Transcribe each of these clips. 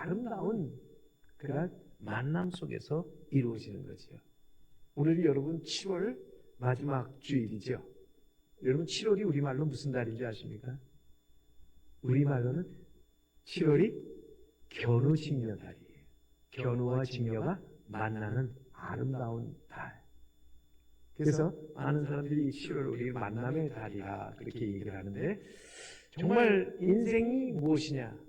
아름다운 그런 만남 속에서 이루어지는 거지요. 오늘이 여러분 7월 마지막 주일이죠. 여러분 7월이 우리말로 무슨 달인지 아십니까? 우리말로는 7월이 견우직녀 달이에요. 견우와 직녀가 만나는 아름다운 달. 그래서 많은 사람들이 이 7월 우리 만남의 달이라 그렇게 얘기를 하는데, 정말 인생이 무엇이냐?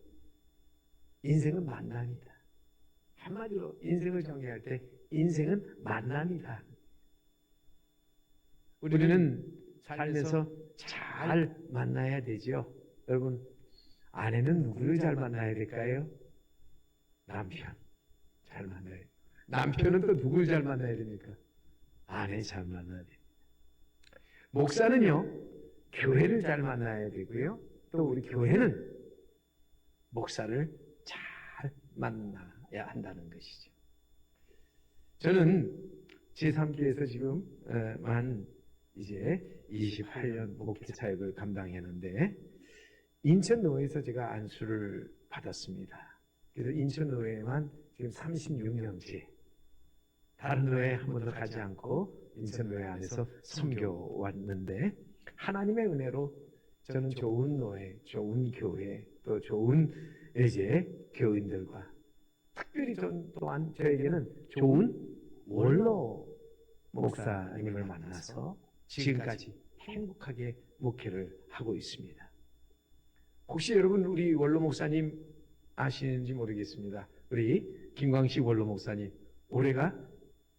인생은 만남이다. 한마디로 인생을 정의할 때 인생은 만남이다. 우리는 살면서 잘 만나야 되죠. 여러분, 아내는 누구를 잘 만나야 될까요? 남편 잘 만나야 돼요. 남편은 또 누구를 잘 만나야 됩니까? 아내 잘 만나야 돼요. 목사는요, 교회를 잘 만나야 되고요. 또 우리 교회는 목사를 잘 만나야 한다는 것이죠. 저는 제3교에서 지금 이제 28년 목회 사역을 감당했는데, 인천노회에서 제가 안수를 받았습니다. 그래서 인천노회에만 지금 36년째, 다른 노회 한 번도 가지 않고 인천노회 안에서 섬겨왔는데, 하나님의 은혜로 저는 좋은 노회, 좋은 교회, 또 좋은 이제 교인들과, 특별히 또한 저에게는 좋은 원로 목사님을 만나서 지금까지 행복하게 목회를 하고 있습니다. 혹시 여러분 우리 원로 목사님 아시는지 모르겠습니다. 우리 김광식 원로 목사님, 올해가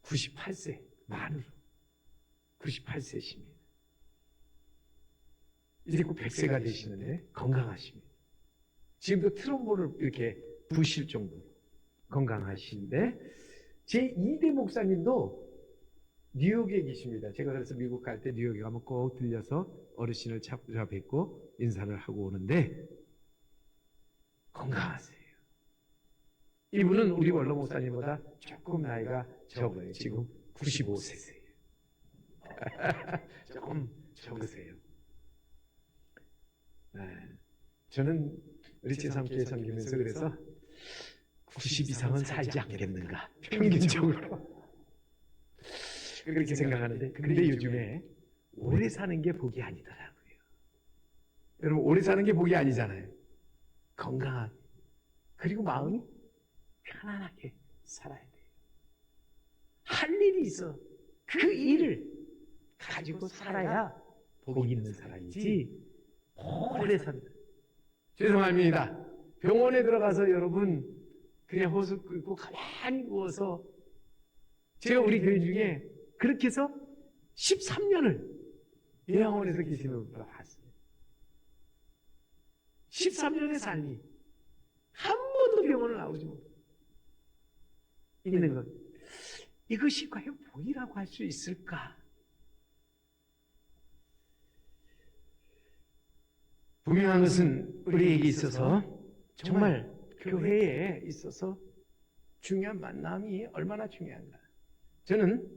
98세 만으로 98세십니다. 이제 곧 100세가 되시는데 건강하십니다. 지금도 트럼본을 이렇게 부실 정도로 건강하신데, 제 2대 목사님도 뉴욕에 계십니다. 제가 그래서 미국 갈 때 뉴욕에 가면 꼭 들려서 어르신을 찾아뵙고 인사를 하고 오는데, 건강하세요. 이분은 우리 원로 목사님보다 조금 나이가 적어요. 지금 95세세요. 조금 적으세요. 저는 우리 제3교회 섬기면서 그래서 90 이상은 살지 않겠는가, 평균적으로 그렇게 생각하는데, 근데 요즘에 오래 사는 게 복이 아니더라고요. 여러분, 오래 사는 게 복이 아니잖아요. 건강하게, 그리고 마음이 편안하게 살아야 돼요. 할 일이 있어 그 일을 가지고 살아야 복이 있는 사람이지 오래 산다. 죄송합니다. 병원에 들어가서 여러분 그냥 호수 끓고 가만히 누워서, 제가 우리 교회 중에 그렇게 해서 13년을 요양원에서 계시는 분을 봤어요. 13년의 삶이 한 번도 병원을 나오지 못하고 있는 것, 이것이 과연 복이라고 할 수 있을까? 분명한 것은 우리에게 있어서, 정말 교회에 있어서 중요한 만남이 얼마나 중요한가. 저는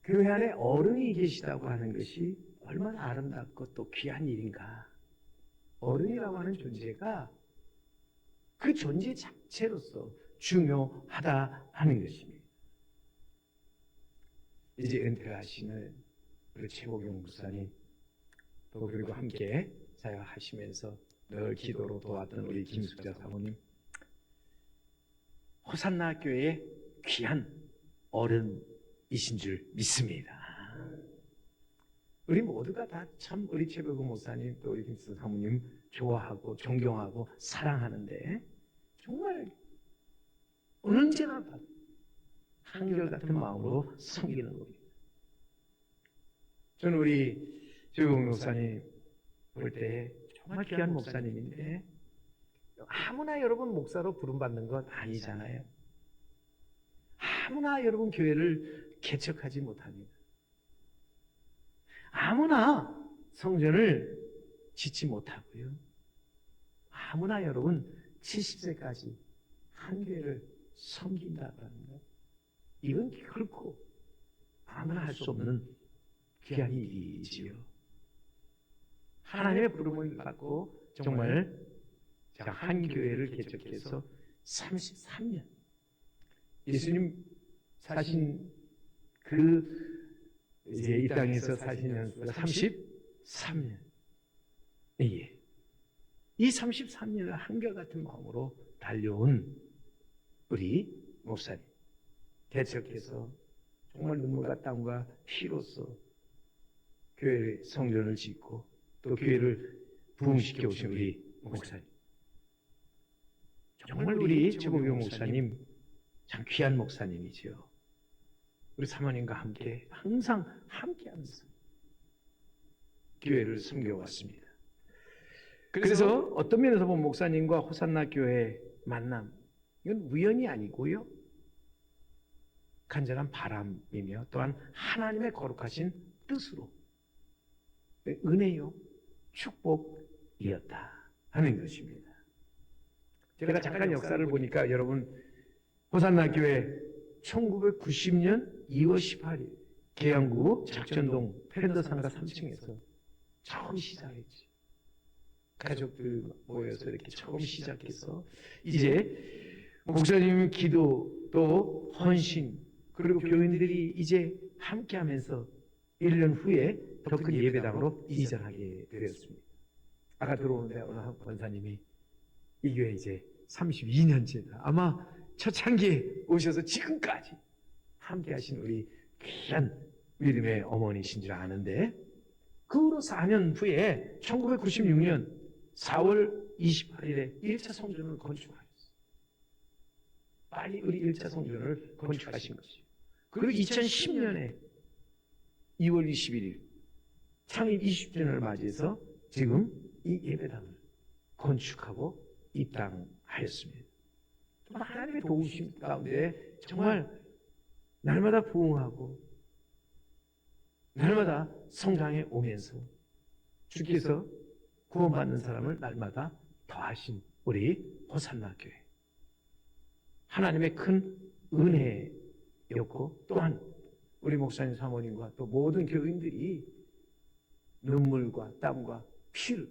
교회 안에 어른이 계시다고 하는 것이 얼마나 아름답고 또 귀한 일인가. 어른이라고 하는 존재가 그 존재 자체로서 중요하다 하는 것입니다. 이제 은퇴하시는 우리 최고경 목사님, 또 그리고 함께 사역하시면서 늘 기도로 도왔던 우리 김숙자 사모님, 호산나 교회의 귀한 어른이신 줄 믿습니다. 우리 모두가 다 참 우리 최고경 목사님, 또 우리 김숙자 사모님 좋아하고 존경하고 사랑하는데, 정말 언제나 다 한결같은 마음으로 섬기는 겁니다. 저는 우리 최고경 목사님 볼 때 정말 귀한 목사님인데, 아무나 여러분 목사로 부름받는 건 아니잖아요. 아무나 여러분 교회를 개척하지 못합니다. 아무나 성전을 짓지 못하고요. 아무나 여러분 70세까지 한 교회를 섬긴다고 하는 것, 이건 결코 아무나 할 수 없는 귀한 일이지요. 하나님의 부름을 받고 정말 자, 한 교회를 개척해서 33년. 예수님 사신 이제 이 땅에서 사신 연수가 33년. 예. 이 33년을 한결같은 마음으로 달려온 우리 목사님. 개척해서 정말 눈물과 땀과 피로써 교회 성전을 짓고 또 교회를 부흥시켜 오신 우리 목사님. 정말 우리 최고교 목사님 참 귀한 목사님이지요. 우리 사모님과 함께 항상 함께하면서 교회를 섬겨왔습니다. 그래서 어떤 면에서 보면 목사님과 호산나 교회 만남, 이건 우연이 아니고요, 간절한 바람이며 또한 하나님의 거룩하신 뜻으로 은혜요 축복이었다 하는 것입니다. 제가 잠깐 역사를 보니까 여러분, 호산나 교회 1990년 2월 18일 계양구 작전동 팬더상가 3층에서 처음 시작했지. 가족들 모여서 이렇게 처음 시작해서 이제 목사님 기도 또 헌신 그리고 교인들이 이제 함께하면서 1년 후에 더 큰 예배당으로 이전하게 되었습니다. 아까 들어오는데 어느 한 권사님이 이 교회 이제 32년째다. 아마 초창기에 오셔서 지금까지 함께하신 우리 귀한 믿음의 어머니신 줄 아는데, 그 후로 4년 후에 1996년 4월 28일에 1차 성전을 건축하셨어요. 빨리 우리 1차 성전을 건축하신 것이죠. 그리고 2010년에 2월 21일 창립 20주년을 맞이해서 지금 이 예배당을 건축하고 입당하였습니다. 정말 하나님의 도우심 가운데 정말 날마다 부흥하고 날마다 성장해 오면서 주께서 구원받는 사람을 날마다 더하신 우리 호산나 교회, 하나님의 큰 은혜였고, 또한 우리 목사님 사모님과 또 모든 교인들이 눈물과 땀과 피를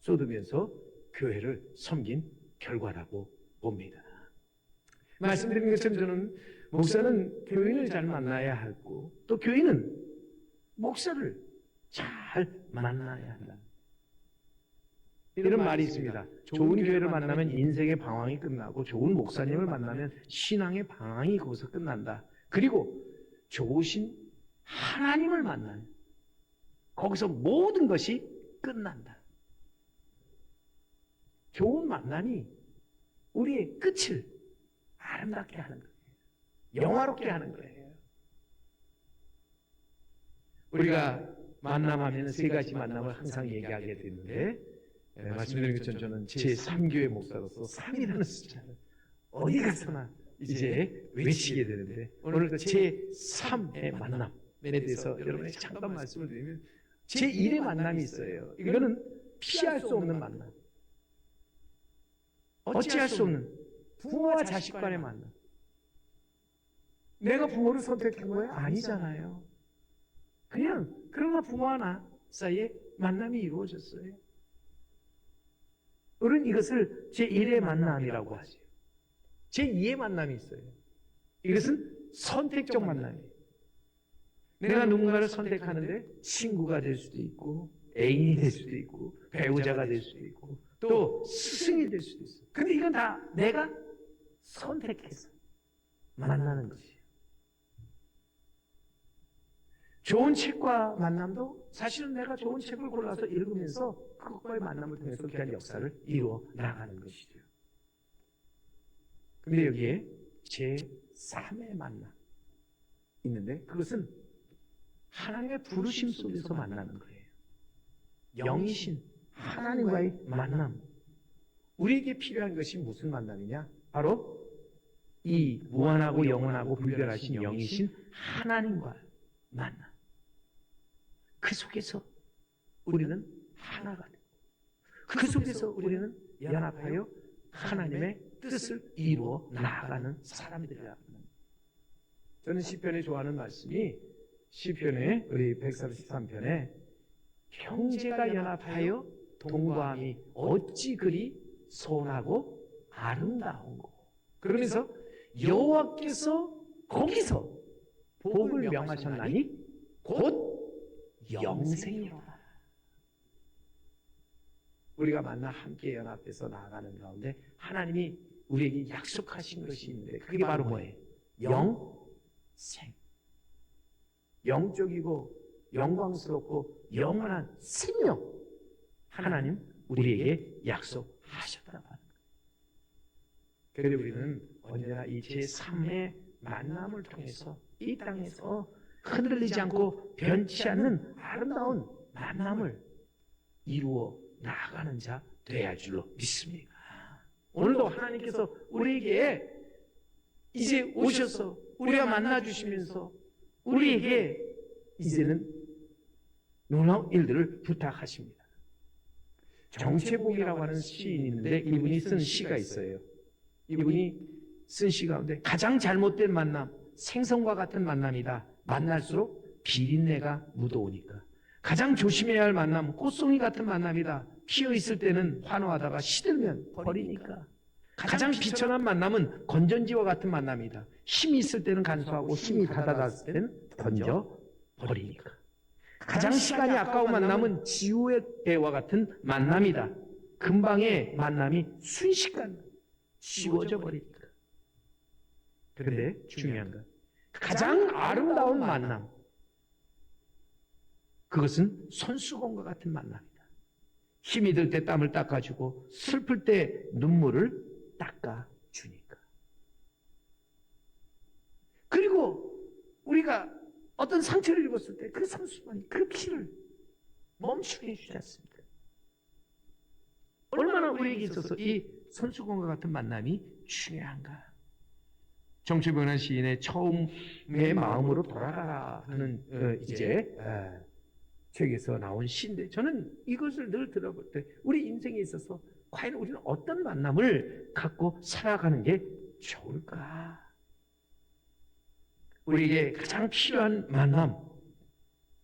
쏟으면서 교회를 섬긴 결과라고 봅니다. 말씀드린 것처럼 저는 목사는 교인을 잘 만나야 하고 또 교인은 목사를 잘 만나야 한다. 이런 말이 있습니다. 좋은 교회를 만나면 인생의 방황이 끝나고 좋은 목사님을 만나면 신앙의 방황이 거기서 끝난다. 그리고 좋으신 하나님을 만나면 거기서 모든 것이 끝난다. 좋은 만남이 우리의 끝을 아름답게 하는 거예요. 영화롭게 하는 거예요. 우리가 만남하면 세 가지 만남을 항상 얘기하게 되는데, 말씀드린 것처럼 저는 제3교회 목사로서 3이라는 숫자를 어디 가서나 이제 외치게 되는데, 오늘도 제3의 만남에 대해서 여러분에게 잠깐 말씀을 드리면, 제1의 만남이 있어요. 이거는 피할 수 없는 만남, 어찌할 수 없는 부모와 자식 간의 만남. 내가 부모를 선택한 거예요? 아니잖아요. 그냥 그러나 부모와 나 사이에 만남이 이루어졌어요. 우리는 이것을 제1의 만남이라고 하죠. 제2의 만남이 있어요. 이것은 선택적 만남이에요. 내가 누군가를 선택하는데 친구가 될 수도 있고 애인이 될 수도 있고 배우자가 될 수도 있고 또 스승이 될 수도 있어요. 근데 이건 다 내가 선택해서 만나는 것이에요. 좋은 책과 만남도 사실은 내가 좋은 책을 골라서 읽으면서 그것과의 만남을 통해서 귀한 역사를 이루어 나가는 것이죠. 근데 여기에 제3의 만남 있는데, 그것은 하나님의 부르심 속에서 만나는 거예요. 영이신 하나님과의 만남. 우리에게 필요한 것이 무슨 만남이냐? 바로 이 무한하고 영원하고 불변하신 영이신 하나님과의 만남. 그 속에서 우리는 하나가 되고, 그 속에서 우리는 연합하여 하나님의 뜻을 이루어 나아가는 사람들이라는 거예요. 저는 시편에 좋아하는 말씀이 시편에 우리 133편에 형제가 연합하여 동거함이 어찌 그리 선하고 아름다운 곳. 그러면서 여호와께서 거기서 복을 명하셨나니 곧 영생이로다. 우리가 만나 함께 연합해서 나아가는 가운데 하나님이 우리에게 약속하신 것이 있는데 그게 바로 뭐예요? 영생. 영적이고 영광스럽고 영원한 생명. 하나님 우리에게 약속하셨다는 거예요. 그래서 우리는 언제나 이 제3의 만남을 통해서 이 땅에서 흔들리지 않고 변치 않는 아름다운 만남을 이루어 나아가는 자 되어야 할 줄로 믿습니다. 오늘도 하나님께서 우리에게 이제 오셔서 우리가 만나주시면서 우리에게 이제는 놀라운 일들을 부탁하십니다. 정체복이라고 하는 시인인데 이분이 쓴 시가 있어요. 이분이 쓴 시 가운데 가장 잘못된 만남, 생선과 같은 만남이다. 만날수록 비린내가 묻어오니까. 가장 조심해야 할 만남, 꽃송이 같은 만남이다. 피어 있을 때는 환호하다가 시들면 버리니까. 가장 비천한 만남은 건전지와 같은 만남이다. 힘이 있을 때는 간수하고 힘이 가다닿았을 때는 던져 버리니까. 가장 시간이 아까운 만남은 지우의 배와 같은 만남이다. 금방의 만남이 순식간 지워져 버리니까. 그런데 중요한 건 가장 아름다운 만남, 그것은 손수건과 같은 만남이다. 힘이 들 때 땀을 닦아주고 슬플 때 눈물을 닦아주니까. 그리고 우리가 어떤 상처를 입었을 때 그 손수건이 그 피를 멈추게 해주지 않습니까? 얼마나 우리에게 있어서 이 손수건과 같은 만남이 중요한가. 정체변한 시인의 처음의 마음으로 돌아가라 하는 책에서 나온 시인데 저는 이것을 늘 들어볼 때 우리 인생에 있어서 과연 우리는 어떤 만남을 갖고 살아가는 게 좋을까? 우리에게 가장 필요한 만남,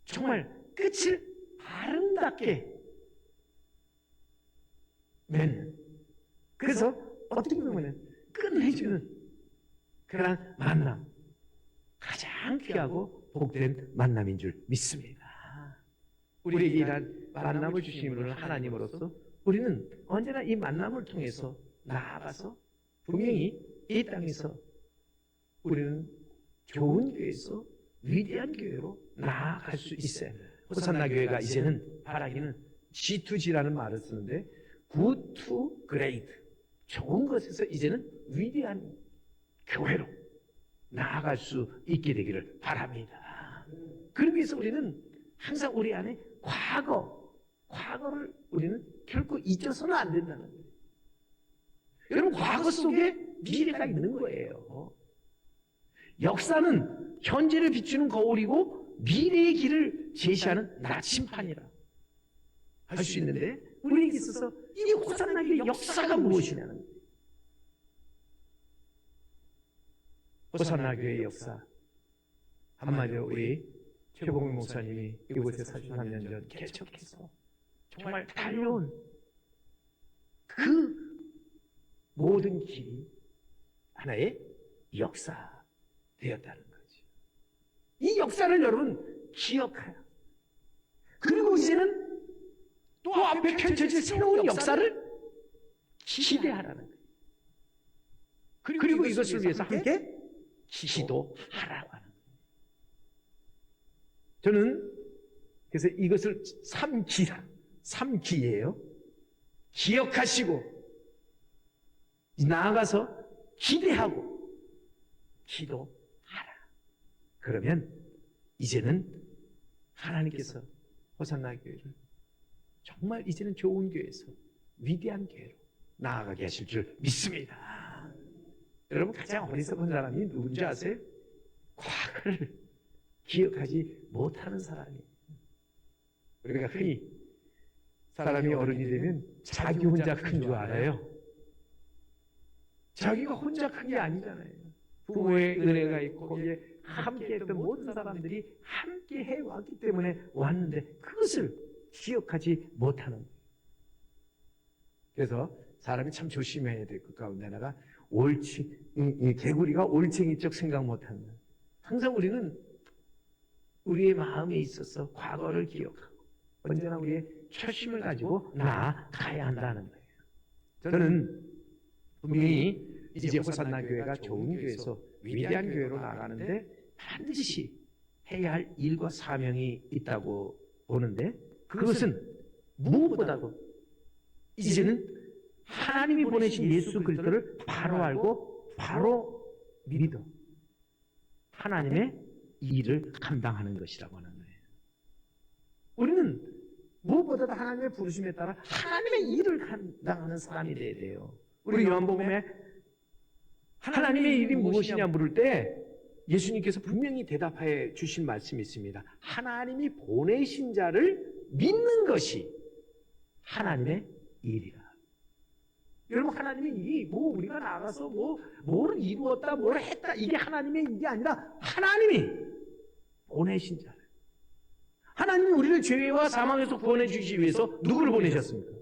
정말 끝을 아름답게 맺는, 그래서 어떻게 보면 끝내주는 그런 만남, 가장 귀하고 복된 만남인 줄 믿습니다. 우리에게 이러한 만남을 주신 분은 하나님으로서 우리는 언제나 이 만남을 통해서 나아가서 분명히 이 땅에서 우리는 좋은 교회에서 위대한 교회로 나아갈 수 있어요. 호산나 교회가 이제는 바라기는 G2G라는 말을 쓰는데 Good to Great, 좋은 것에서 이제는 위대한 교회로 나아갈 수 있게 되기를 바랍니다. 그러기 위해서 우리는 항상 우리 안에 과거를 우리는 결코 잊어서는 안 된다는 거예요. 여러분, 과거 속에 미래가 있는 거예요. 역사는 현재를 비추는 거울이고 미래의 길을 제시하는 나침판이라 할 수 있는데 우리에게 있어서 이 호산나교의 역사가 무엇이냐는 거예요. 호산나교의 역사, 한마디로 우리 최봉일 목사님이 이곳에 43년 전 개척해서 정말 달려온 그 모든 길이 하나의 역사 되었다는 거지. 이 역사를 여러분 기억해요. 그리고 이제는 또 앞에 펼쳐질 새로운 역사를 기대하라는 거예요. 그리고 이것을 위해서 함께 기도하라고 하는 거예요. 저는 그래서 이것을 삼기예요. 기억하시고 나아가서 기대하고 기도하라. 그러면 이제는 하나님께서 호산나 교회를 정말 이제는 좋은 교회에서 위대한 교회로 나아가게 하실 줄 믿습니다. 여러분, 가장 어리석은 사람이 누군지 아세요? 과거를 기억하지 못하는 사람이에요. 우리가 흔히 사람이 어른이 되면 자기 혼자 큰 줄 알아요. 자기가 혼자 큰 게 아니잖아요. 부모의 은혜가 있고 거기에 함께 했던 모든 사람들이 함께 해왔기 때문에 왔는데 그것을 기억하지 못하는 거예요. 그래서 사람이 참 조심해야 될 것 가운데 하나가 개구리가 올챙이적 생각 못한다. 항상 우리는 우리의 마음에 있어서 과거를 기억하고 언제나 우리의 초심을 가지고 나아가야 한다는 거예요. 저는 분명히 이제 호산나 교회가 좋은 교회에서 위대한 교회로 나가는데 반드시 해야 할 일과 사명이 있다고 보는데, 그것은 무엇보다도 이제는 하나님이 보내신 예수 그리스도를 바로 알고 바로 믿어 하나님의 일을 감당하는 것이라고 하는 거예요. 우리는 무엇보다도 하나님의 부르심에 따라 하나님의 일을 감당하는 사람이 돼야 돼요. 우리 요한복음에 하나님의 일이 무엇이냐 물을 때 예수님께서 분명히 대답해 주신 말씀이 있습니다. 하나님이 보내신 자를 믿는 것이 하나님의 일이라. 여러분, 하나님의 일이 우리가 나가서 뭐를 이루었다, 뭐를 했다, 이게 하나님의 일이 아니라 하나님이 보내신 자를. 하나님이 우리를 죄와 사망에서 구원해 주시기 위해서 누구를 보내셨습니까?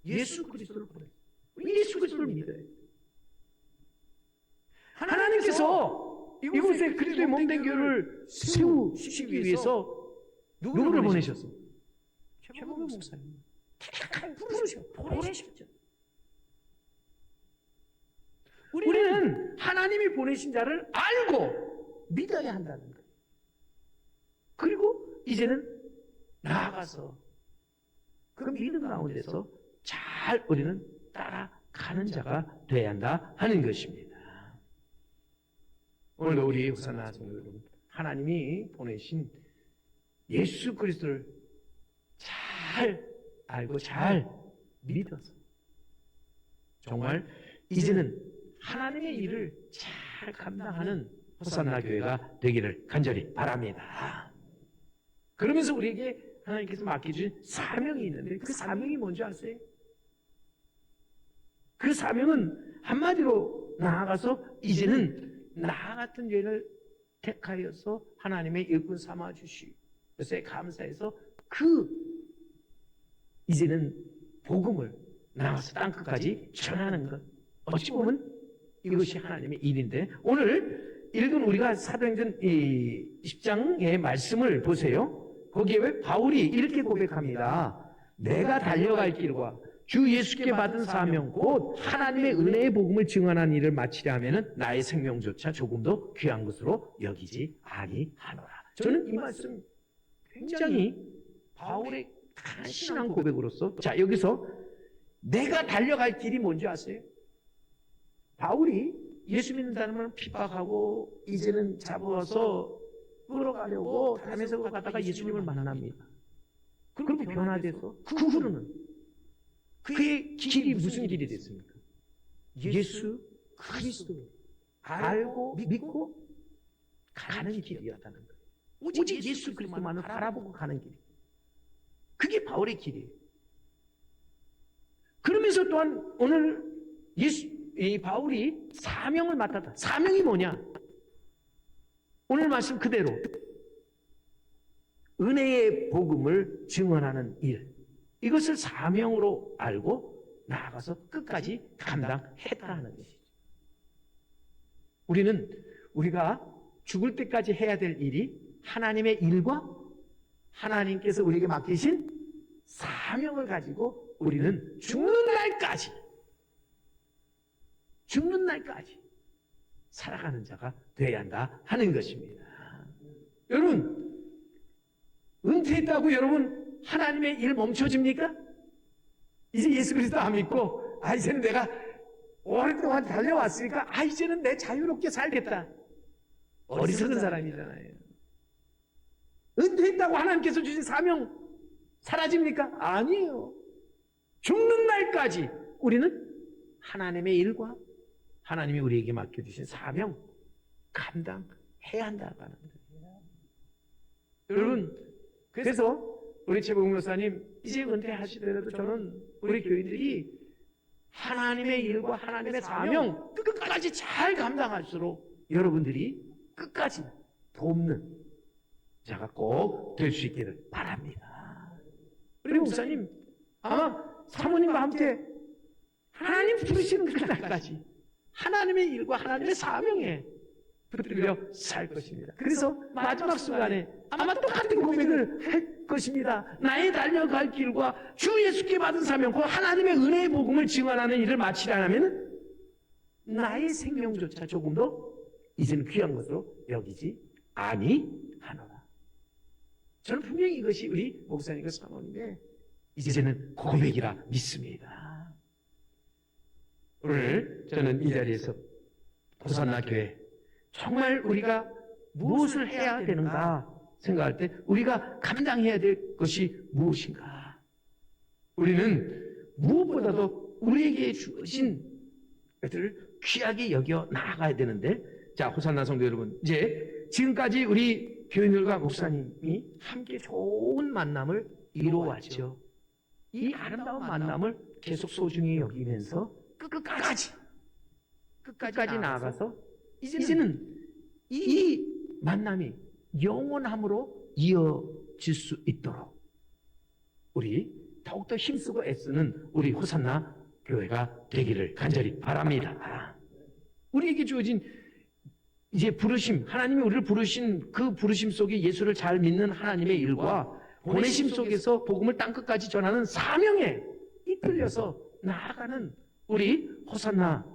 예수 그리스도를 보내셨어요. 예수 그리스도를 믿어요. 하나님께서 이곳에 그리스도의 몸된 교회를 세우시기 위해서 누구를 보내셨어요? 최범호 목사님. 보내셨죠. 우리는 하나님이 보내신 자를 알고 믿어야 한다는 거예요. 그리고 이제는 나아가서 그 믿음 가운데서 잘 우리는 따라가는 자가 되어야 한다 하는 것입니다. 오늘도 우리 호산나 성도 여러분, 하나님이 보내신 예수 그리스도를 잘 알고 잘 믿어서 정말 이제는 하나님의 일을 잘 감당하는 호산나 교회가 되기를 간절히 바랍니다. 그러면서 우리에게 하나님께서 맡겨주신 사명이 있는데, 그 사명이 뭔지 아세요? 그 사명은 한마디로 나아가서 이제는 나 같은 죄를 택하여서 하나님의 일꾼 삼아 주시고에 감사해서 이제는 복음을 나와서 땅끝까지 전하는 것. 어찌 보면 이것이 하나님의 일인데, 오늘 읽은 우리가 사도행전 10장의 말씀을 보세요. 거기에 왜 바울이 이렇게 고백합니다. 내가 달려갈 길과 주 예수께 받은 사명 곧 하나님의 은혜의 복음을 증언하는 일을 마치려 하면은 나의 생명조차 조금도 귀한 것으로 여기지 아니하노라. 저는 이 말씀 굉장히 바울의 간신한 고백으로서, 자, 여기서 내가 달려갈 길이 뭔지 아세요? 바울이 예수 믿는 사람을 핍박하고 이제는 잡아서 끌어가려고 담에서 가다가 예수님을 만납니다. 그리고 변화돼서 그 후로는 그의 길이 무슨 길이 됐습니까? 예수 그리스도 알고 믿고 가는 길이었다는 거예요. 오직 예수 그리스도만을 바라보고 가는 길. 그게 바울의 길이에요. 그러면서 또한 오늘 이 바울이 사명을 맡았다. 사명이 뭐냐? 오늘 말씀 그대로 은혜의 복음을 증언하는 일, 이것을 사명으로 알고 나아가서 끝까지 감당했다는 것이죠. 우리가 죽을 때까지 해야 될 일이 하나님의 일과 하나님께서 우리에게 맡기신 사명을 가지고 우리는 죽는 날까지 살아가는 자가 되어야 한다 하는 것입니다. 여러분, 은퇴했다고 여러분 하나님의 일 멈춰집니까? 이제 예수 그리스도 안 믿고 이제는 내가 오랫동안 달려왔으니까 이제는 내 자유롭게 살겠다. 어리석은 사람이잖아요. 은퇴했다고 하나님께서 주신 사명 사라집니까? 아니에요. 죽는 날까지 우리는 하나님의 일과 하나님이 우리에게 맡겨주신 사명 감당해야 한다고 하는 거예요. 여러분, 그래서 우리 최봉 목사님 이제 은퇴하시더라도 저는 우리 교인들이 하나님의 일과 하나님의 사명 끝까지 잘 감당할수록 여러분들이 끝까지 돕는 자가 꼭 될 수 있기를 바랍니다. 우리 목사님 아마 사모님과 함께 하나님 부르시는 그날까지 하나님의 일과 하나님의 사명에 붙들려 살 것입니다. 그래서 마지막 순간에 아마 똑같은 고백을 할 것입니다. 나의 달려갈 길과 주 예수께 받은 사명, 그 하나님의 은혜의 복음을 증언하는 일을 마치지 않으면 나의 생명조차 조금 더 이제는 귀한 것으로 여기지 아니하노라. 저는 분명히 이것이 우리 목사님과 사모님의 이제는 고백이라 믿습니다. 오늘 저는 이 자리에서 호산나 교회 정말 우리가 무엇을 해야 되는가 생각할 때 우리가 감당해야 될 것이 무엇인가? 우리는 무엇보다도 우리에게 주신 것들을 귀하게 여겨 나아가야 되는데, 자, 호산나 성도 여러분, 이제 지금까지 우리 교인들과 목사님이 함께 좋은 만남을 이루어왔죠. 이 아름다운 만남을 계속 소중히 여기면서 끝까지 나아가서 이제는 이 만남이 영원함으로 이어질 수 있도록 우리 더욱더 힘쓰고 애쓰는 우리 호산나 교회가 되기를 간절히 바랍니다. 우리에게 주어진 이제 부르심, 하나님이 우리를 부르신 그 부르심 속에 예수를 잘 믿는 하나님의 일과 보내심 속에서 복음을 땅끝까지 전하는 사명에 이끌려서 나아가는 우리 호산나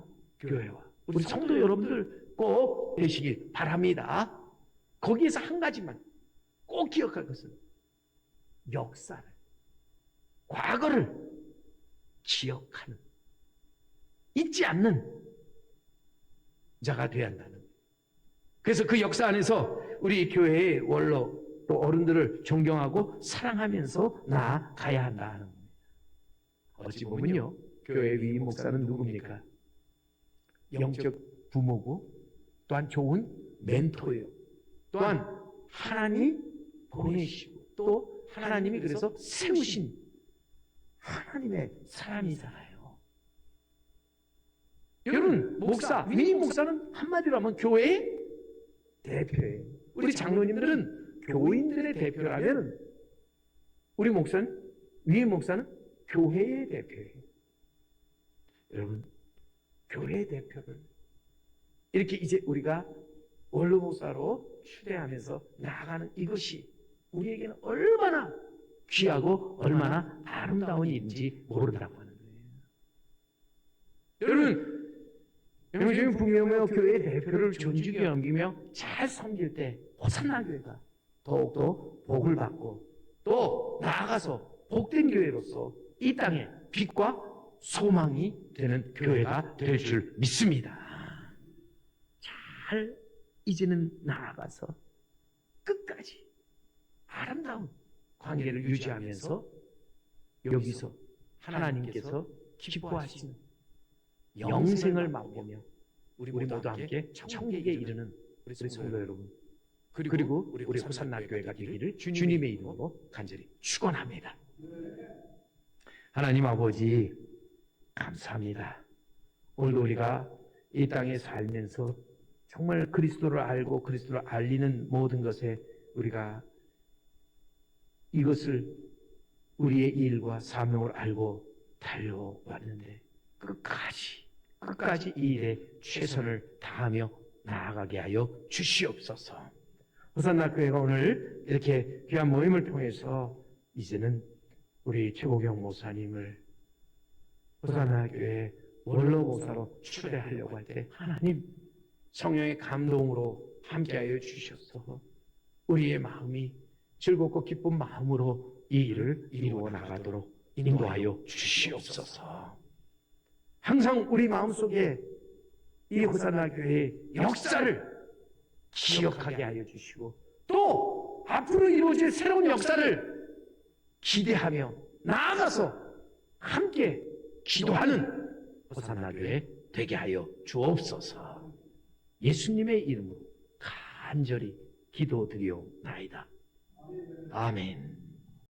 교회와 우리 성도 여러분들 꼭 되시길 바랍니다. 거기에서 한 가지만 꼭 기억할 것은 역사를, 과거를 기억하는, 잊지 않는 자가 되어야 한다는 거예요. 그래서 그 역사 안에서 우리 교회의 원로 또 어른들을 존경하고 사랑하면서 나아가야 한다는 겁니다. 어찌 보면요, 교회 위임 목사는 누굽니까? 영적 부모고 또한 좋은 멘토예요. 또한 하나님이 보내시고 또 하나님이 그래서 세우신 하나님의 사람이잖아요. 여러분, 목사, 위임 목사는 한마디로 하면 교회의 대표예요. 우리 장로님들은 교인들의 대표라면 우리 목사는, 위임 목사는 교회의 대표예요. 여러분, 교회의 대표를 이렇게 이제 우리가 원로 목사로 추대하면서 나아가는 이것이 우리에게는 얼마나 귀하고 얼마나 아름다운 일인지 모른다고 하는 거예요. 여러분, 영주민 북명의 교회의 대표를 존중히 여기며 잘 섬길 때 호산나 교회가 더욱더 복을 받고 또 나아가서 복된 교회로서 이 땅에 빛과 소망이 되는 교회가 될 줄 믿습니다. 잘 이제는 나아가서 끝까지 아름다운 관계를 유지하면서 여기서 하나님께서 기뻐하시는 영생을 맛보며 우리 모두 함께 천국에 이르는 우리 성도 여러분, 그리고 우리 호산나 교회가 되기를 주님의 이름으로 간절히 축원합니다. 하나님 아버지, 감사합니다. 오늘도 우리가 이 땅에 살면서 정말 그리스도를 알고 그리스도를 알리는 모든 것에 우리가 이것을 우리의 일과 사명을 알고 달려왔는데 끝까지 이 일에 최선을 다하며 나아가게 하여 주시옵소서. 호산나 교회가 오늘 이렇게 귀한 모임을 통해서 이제는 우리 최고경 목사님을 호산나 교회 원로 목사로 추대하려고 할 때 하나님 성령의 감동으로 함께하여 주셔서 우리의 마음이 즐겁고 기쁜 마음으로 이 일을 이루어 나가도록 인도하여 주시옵소서. 항상 우리 마음속에 이 호산나 교회의 역사를 기억하게 하여 주시고 또 앞으로 이루어질 새로운 역사를 기대하며 나아가서 함께 기도하는 호산나 교회 되게 하여 주옵소서. 예수님의 이름으로 간절히 기도드리옵나이다. 아멘.